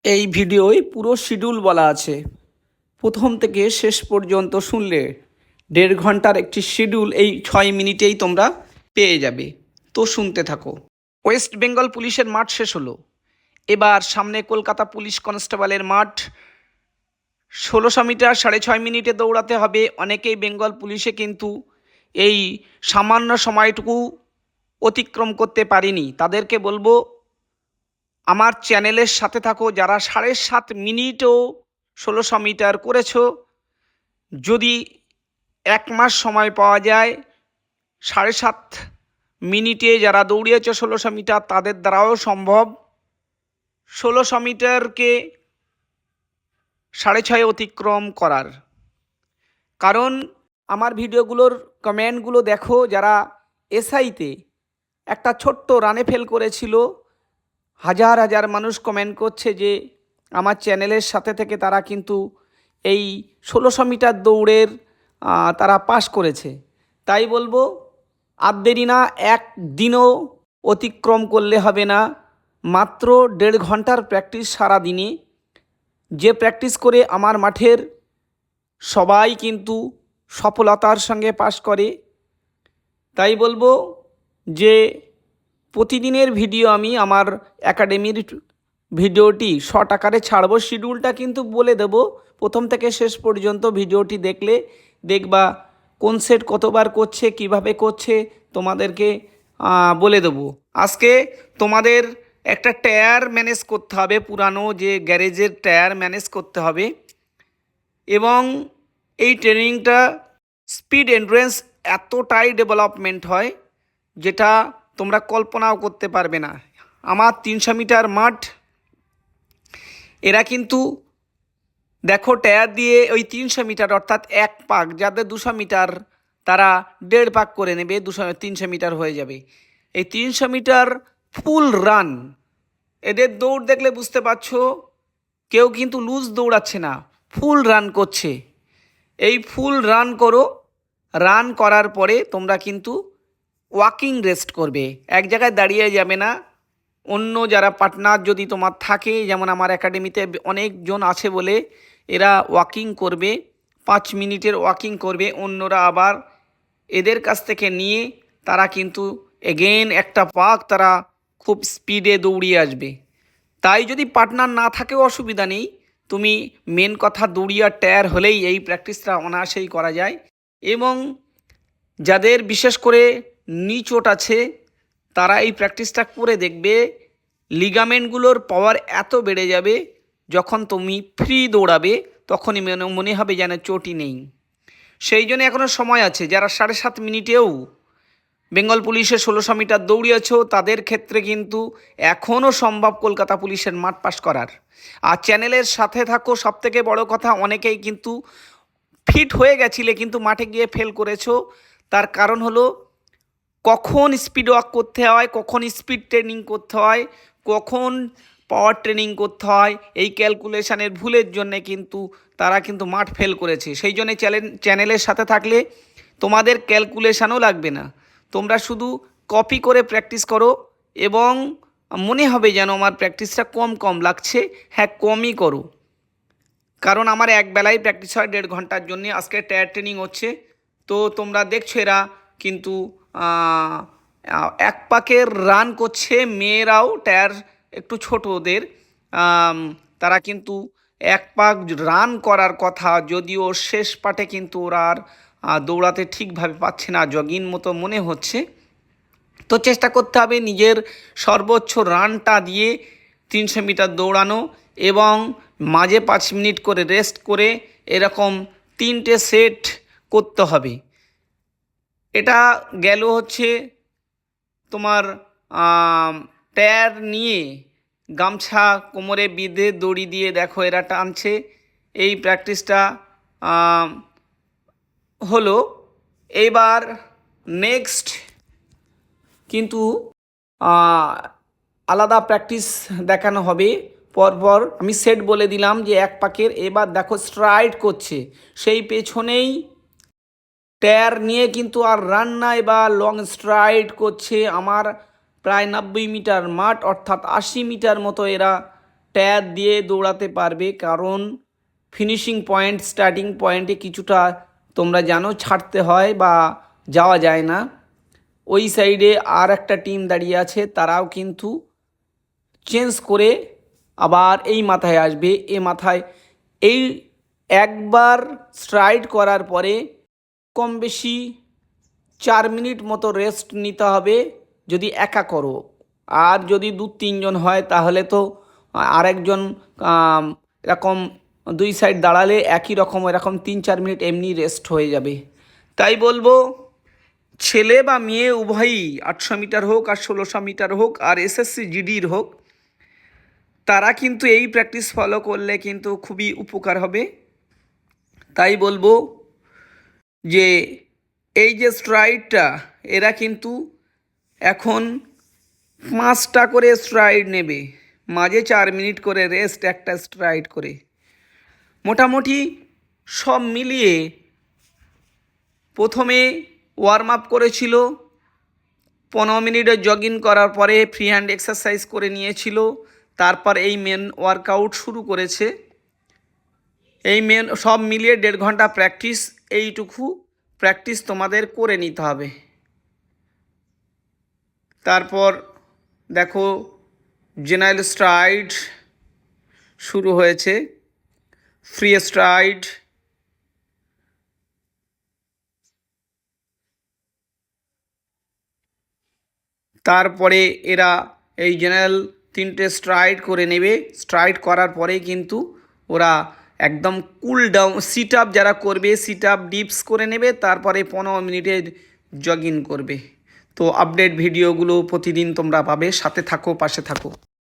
এই ভিডিওয় পুরো শিডিউল বলা আছে। প্রথম থেকে শেষ পর্যন্ত শুনলে 1.5 ঘন্টার একটি শিডিউল এই 6 মিনিটেই তোমরা পেয়ে যাবে। তো শুনতে থাকো। ওয়েস্ট বেঙ্গল পুলিশের মাঠ শেষ হলো। এবার সামনে কলকাতা পুলিশ কনস্টেবলের মাঠ। 1600 মিটার 6.5 মিনিটে দৌড়াতে হবে। অনেকেই বেঙ্গল পুলিশে কিন্তু এই সামান্য সময়টুকু অতিক্রম করতে পারিনি। তাদেরকে বলবো আমার চ্যানেলের সাথে থাকো। যারা 7.5 মিনিটও 1600 মিটার করেছো, যদি 1 মাস সময় পাওয়া যায়, 7.5 মিনিটে যারা দৌড়িয়েছে 1600 মিটার তাদের দ্বারাও সম্ভব 1600 মিটারকে 6.5 অতিক্রম করার। কারণ আমার ভিডিওগুলোর কমেন্টগুলো দেখো, যারা এসআইতে একটা ছোট্ট রানে ফেল করেছিল, হাজার হাজার মানুষ কমেন্ট করছে যে আমার চ্যানেলের সাথে থেকে তারা কিন্তু এই 1600 মিটার দৌড়ের তারা পাস করেছে। তাই বলবো আর দেরি না, একদিনও অতিক্রম করলে হবে না। মাত্র 1.5 ঘন্টার প্র্যাকটিস সারা দিনে, যে প্র্যাকটিস করে আমার মাঠের সবাই কিন্তু সফলতার সঙ্গে পাস করে। তাই বলবো যে প্রতিদিনের ভিডিও আমি আমার একাডেমির ভিডিওটি শর্ট আকারে ছাড়বো। শিডিউলটা কিন্তু বলে দেব, প্রথম থেকে শেষ পর্যন্ত ভিডিওটি দেখলে দেখবা কোন সেট কতবার করছে, কিভাবে করছে তোমাদেরকে বলে দেবো। আজকে তোমাদের একটা টায়ার ম্যানেজ করতে হবে, পুরানো যে গ্যারেজের টায়ার ম্যানেজ করতে হবে। এবং এই ট্রেনিংটা স্পিড এন্ডুরেন্স এতটাই ডেভেলপমেন্ট হয় যেটা তোমরা কল্পনাও করতে পারবে না। আমার 300 মিটার মাঠ, এরা কিন্তু দেখো টায়ার দিয়ে ওই 300 মিটার অর্থাৎ 1 পাক, যাদের 200 মিটার তারা 1.5 পাক করে নেবে, 300 মিটার হয়ে যাবে। এই 300 মিটার ফুল রান, এদের দৌড় দেখলে বুঝতে পারছো কেউ কিন্তু লুজ দৌড়াচ্ছে না, ফুল রান করছে। এই ফুল রান করো। রান করার পরে তোমরা কিন্তু ওয়াকিং রেস্ট করবে, এক জায়গায় দাঁড়িয়ে যাবে না। অন্য যারা পার্টনার যদি তোমার থাকে, যেমন আমার একাডেমিতে অনেকজন আছে বলে এরা ওয়াকিং করবে, 5 মিনিটের ওয়াকিং করবে। অন্যরা আবার এদের কাছ থেকে নিয়ে তারা কিন্তু এগেন একটা পাক তারা খুব স্পিডে দৌড়িয়ে আসবে। তাই যদি পার্টনার না থাকেও অসুবিধা নেই, তুমি মেন কথা দৌড়িয়ে টায়ার হলেই এই প্র্যাকটিসটা অনায়াসেই করা যায়। এবং যাদের বিশেষ করে নি চোট আছে তারা এই প্র্যাকটিসটা করে দেখবে, লিগামেন্টগুলোর পাওয়ার এত বেড়ে যাবে, যখন তুমি ফ্রি দৌড়াবে তখনই মনে হবে যেন চোটই নেই। সেই জন্য এখনও সময় আছে। যারা 7.5 মিনিটেও বেঙ্গল পুলিশের 1600 মিটার দৌড়িয়েছ তাদের ক্ষেত্রে কিন্তু এখনও সম্ভব কলকাতা পুলিশের মাঠ পাস করার। আর চ্যানেলের সাথে থাকো। সবথেকে বড় কথা, অনেকেই কিন্তু ফিট হয়ে গেছিলে কিন্তু মাঠে গিয়ে ফেল করেছো। তার কারণ হলো কখন স্পিড ওয়াক করতে হয়, কখন স্পিড ট্রেনিং করতে হয়, কখন পাওয়ার ট্রেনিং করতে হয়, এই ক্যালকুলেশানের ভুলের জন্যে কিন্তু তারা কিন্তু মাঠ ফেল করেছে। সেই জন্যে চ্যানেলের সাথে থাকলে তোমাদের ক্যালকুলেশানও লাগবে না, তোমরা শুধু কপি করে প্র্যাকটিস করো। এবং মনে হবে যেন আমার প্র্যাকটিসটা কম কম লাগছে, হ্যাঁ কমই করো। কারণ আমার এক বেলায় প্র্যাকটিস হয় 1.5 ঘন্টার জন্য। আজকে টায়ার ট্রেনিং হচ্ছে, তো তোমরা দেখছো এরা কিন্তু 1 পাকের রান করছে। মেয়েরাও টায়ার একটু ছোট ওদের, তারা কিন্তু 1 পাক রান করার কথা, যদিও শেষ পাটে কিন্তু ওরা আর দৌড়াতে ঠিকভাবে পাচ্ছে না, জগিং মতো মনে হচ্ছে। তো চেষ্টা করতে হবে নিজের সর্বোচ্চ রানটা দিয়ে 300 মিটার দৌড়ানো, এবং মাঝে 5 মিনিট করে রেস্ট করে এরকম 3টে সেট করতে হবে। এটা গেল হচ্ছে তোমার টায়ার নিয়ে গামছা কোমরে বেঁধে দড়ি দিয়ে দেখো এরা টানছে। এই প্র্যাকটিসটা হলো। এবার নেক্সট কিন্তু আলাদা প্র্যাকটিস দেখানো হবে পরপর। আমি সেট বলে দিলাম যে 1 পাকের। এবার দেখো স্ট্রাইড করছে, সেই পেছনেই টায়ার নিয়ে কিন্তু আর রান নাই বা লং স্ট্রাইড করছে। আমার প্রায় 90 মিটার মাঠ অর্থাৎ 80 মিটার মতো এরা ট্যাব দিয়ে দৌড়াতে পারবে, কারণ ফিনিশিং পয়েন্ট স্টার্টিং পয়েন্টে কিছুটা তোমরা জানো ছাড়তে হয় বা যাওয়া যায় না। ওই সাইডে আর একটা টিম দাঁড়িয়ে আছে, তারাও কিন্তু চেঞ্জ করে আবার এই মাথায় আসবে। এ মাথায় এই একবার স্ট্রাইড করার পরে কম বেশি 4 মিনিট মতো রেস্ট নিতে হবে যদি একা করো। আর যদি 2-3 জন হয় তাহলে তো আরেকজন এরকম 2 সাইড দাঁড়ালে একই রকম এরকম 3-4 মিনিট এমনি রেস্ট হয়ে যাবে। তাই বলবো, ছেলে বা মেয়ে উভয়ই 800 মিটার হোক আর 1600 মিটার হোক আর এসএসসি জিডির হোক, তারা কিন্তু এই প্র্যাকটিস ফলো করলে কিন্তু খুবই উপকার হবে। তাই বলবো যে এই যে স্ট্রাইডটা, এরা কিন্তু এখন 5টা করে স্ট্রাইড নেবে, মাঝে 4 মিনিট করে রেস্ট একটা স্ট্রাইড করে। মোটামুটি সব মিলিয়ে প্রথমে ওয়ার্ম আপ করেছিল, 15 মিনিটের জগিং করার পরে ফ্রি হ্যান্ড এক্সারসাইজ করে নিয়েছিল, তারপর এই মেন ওয়ার্কআউট শুরু করেছে। এই মেন সব মিলিয়ে 1.5 ঘন্টা প্র্যাকটিস। এইটুকু প্র্যাকটিস তোমাদের করে নিতে হবে। তারপর দেখো জেনারেল স্ট্রাইড শুরু হয়েছে, ফ্রি স্ট্রাইড, তারপরে এরা এই জেনারেল 3টে স্ট্রাইড করে নেবে। স্ট্রাইড করার পরে কিন্তু ওরা একদম কুল ডাউন, সিট আপ যারা করবে সিট আপ ডিপস করে নেবে, তারপরে 15 মিনিটের জগিং করবে। তো আপডেট ভিডিওগুলো প্রতিদিন তোমরা পাবে, সাথে থাকো, পাশে থাকো।